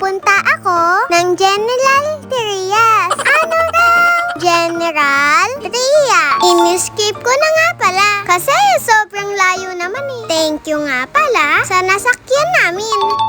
Pupunta ako ng General Trias. Ano raw? General Trias. In-skip ko na nga pala. Kasi sobrang layo naman eh. Thank you nga pala sa nasakyan namin.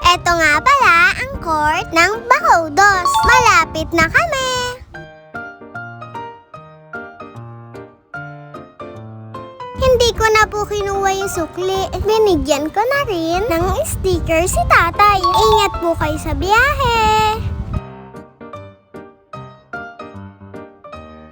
Eto nga pala ang court ng Bacodos. Malapit na kami. Hindi ko na po kinuha yung sukli. Binigyan ko na rin ng sticker si tatay. Ingat po kayo sa biyahe.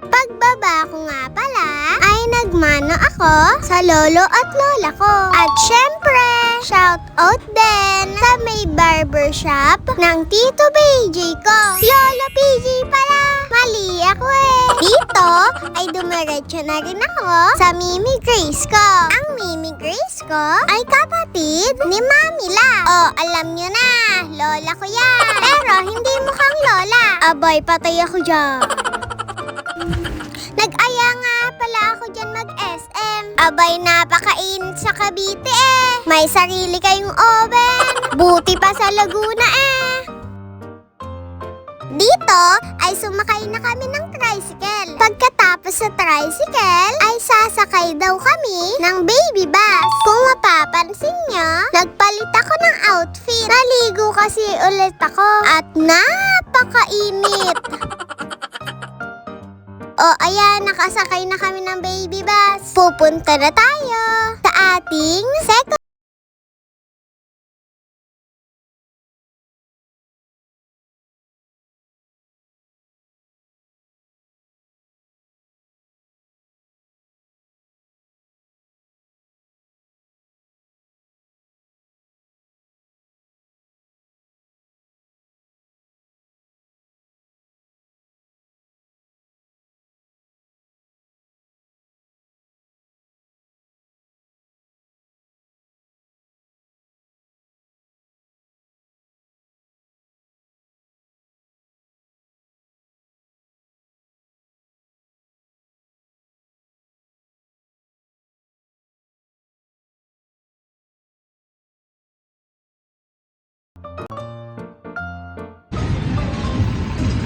Pagbaba ko nga pala, ay nagmano ako sa lolo at lola ko. At syempre, shout out din sa may barbershop ng Tito BJ ko. Lolo PJ pala! Mali ako eh. Dito ay dumiretso na rin ako sa Mimi Grace ko. Ang Mimi Grace ko ay kapatid ni Mami La. Oh, alam nyo na, lola ko yan. Pero hindi mukhang lola. Abay, patay ako dyan. Nag-aya nga pala ako dyan mag-SM. Abay, napakainit sa Cavite eh. May sarili kayong oven. Buti pa sa Laguna eh. Dito ay sumakay na kami ng tricycle. Pagkatapos sa tricycle ay sasakay daw kami ng baby bus. Kung mapapansin nyo, nagpalit ako ng outfit. Naligo kasi ulit ako at napakainit. O ayan, nakasakay na kami ng baby bus. Pupunta na tayo sa ating second.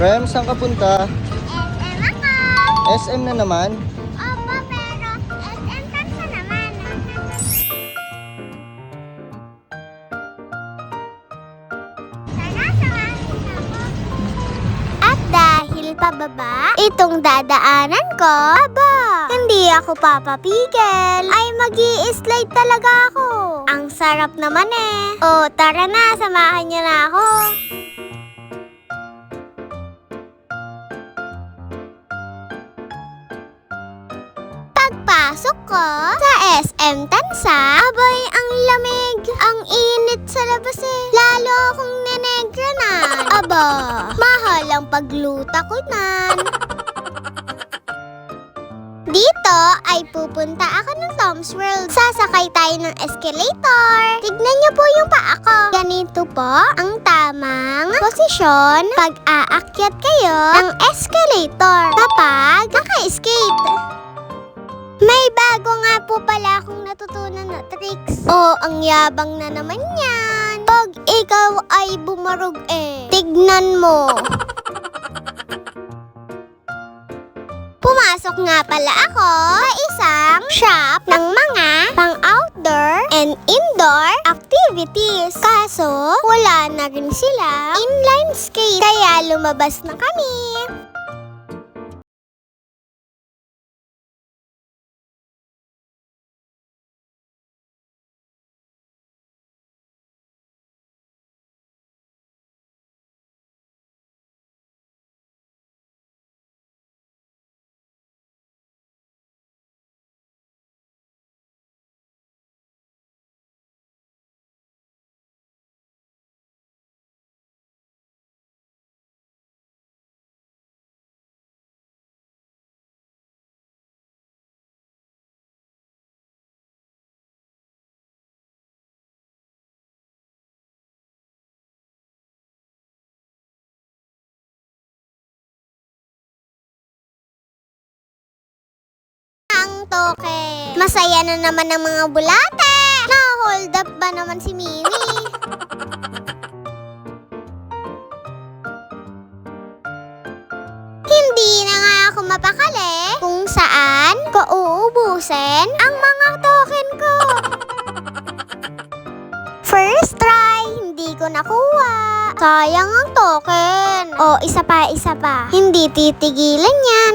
Rem, saan ka punta? SM ako. SM na naman? Opo, pero SM Tansa naman. Tara, samahan niyo ako. At dahil pababa, itong dadaanan ko, aba, hindi ako papapigil. Ay, magi-slide talaga ako. Ang sarap naman eh. O, tara na, samahan niyo na ako. Pagpasok ko sa SM Tansa, abay, ang lamig. Ang init sa labas eh. Lalo akong nenegranan. Aba, mahal ang pagluta ko nan. Dito ay pupunta ako ng Tom's World. Sasakay tayo ng escalator. Tignan niyo po yung paa ko. Ganito po ang tamang posisyon pag aakyat kayo ng escalator kapag naka-skate. May bago nga po pala akong natutunan na tricks. Oh, ang yabang na naman yan. Pag ikaw ay bumarog eh, tignan mo. Pumasok nga pala ako sa isang shop ng mga pang-outdoor and indoor activities. Kaso, wala na rin sila inline skate. Kaya lumabas na kami. ang token. Masaya na naman ang mga bulate. Na-hold up ba naman si Mimi? Hindi na nga ako mapakali kung saan ko uubusin ang mga token ko. First try, hindi ko nakuha. Sayang ang token. O, isa pa. Hindi titigilan yan.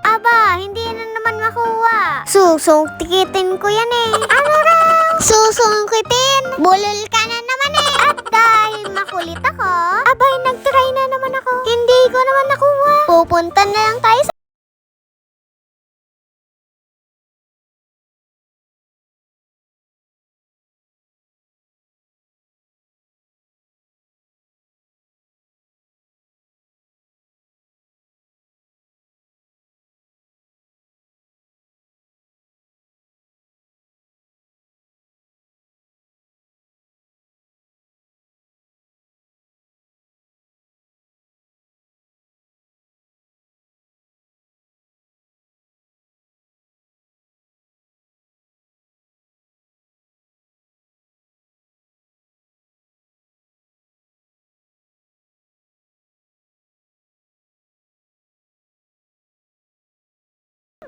Aba, hindi na naman makuha. Susungkitin ko yan eh. Ano raw? Susungkitin? Bulol ka na naman eh. At dahil makulit ako, abay, nag-try na naman ako. Hindi ko naman nakuha. Pupunta na lang tayo sa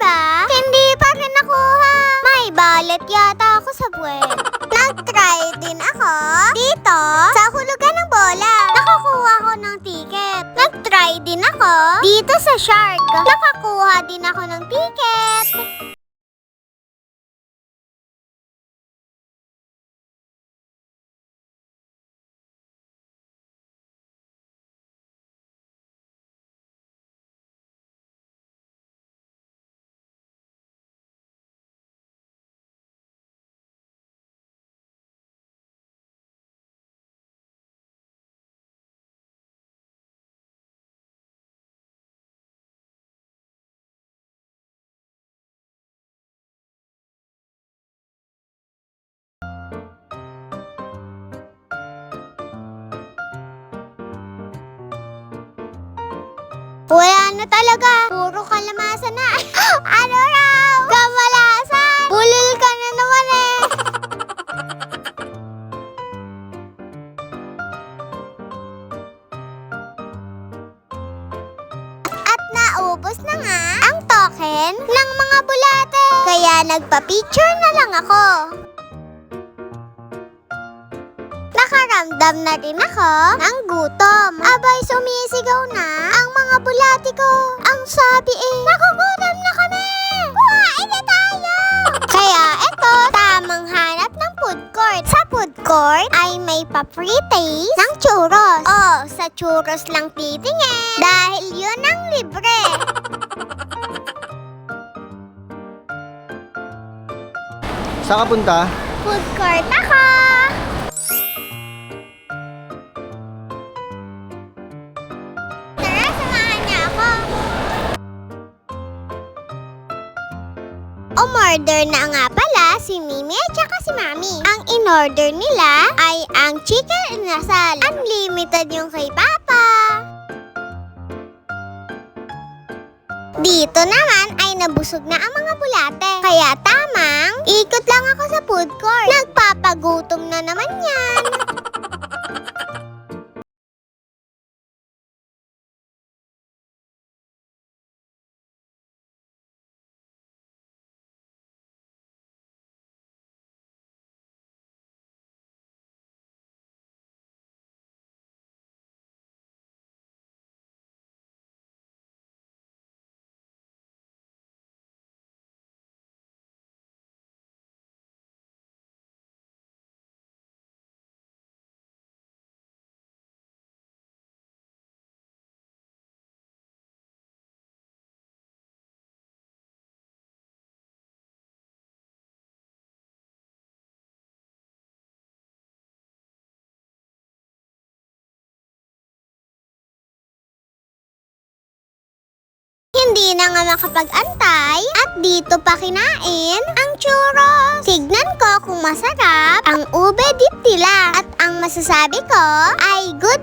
ba? Hindi pa rin nakuha. May balet yata ako sa buwan. Nag-try din ako dito sa hulugan ng bola. Nakakuha ko ng ticket. Nag-try din ako dito sa shark. Nakakuha din ako ng ticket. Wala na talaga. Puro kalamasan na. Ano raw? Kamalasan. Bulol ka na naman eh. At naubos na nga ang token ng mga bulate. Kaya nagpa-picture na lang ako. Nakaramdam na rin ako ng gutom. Abay, sumisigaw na ang mga bulati ko. Ang sabi eh, nakugutom na kami! Kuhain na tayo! Kaya eto, tamang hanap ng food court. Sa food court ay may pa-free taste ng churros. Oh, sa churros lang titingin dahil yun ang libre. Saan ka punta? Food court ako! Tara, samahan niya ako. Umorder na nga pala si Mimi at saka si Mami. Ang in-order nila ay ang chicken inasal. Unlimited yung kay Papa. Dito naman ay nabusog na ang mga bulate. Kaya tamang, ikot lang ako sa food court. Nagpapagutom na naman yan. Hindi na nga makapag-antay at dito pa kinain ang churros. Tignan ko kung masarap ang ube dip nila at ang masasabi ko ay good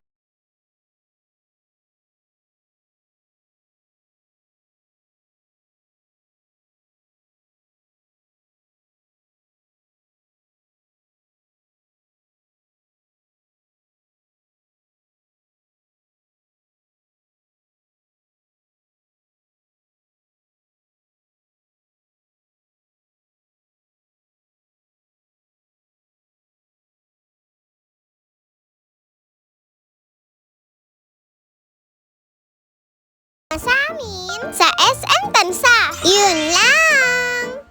Sa amin, sa SM Tansa. Yun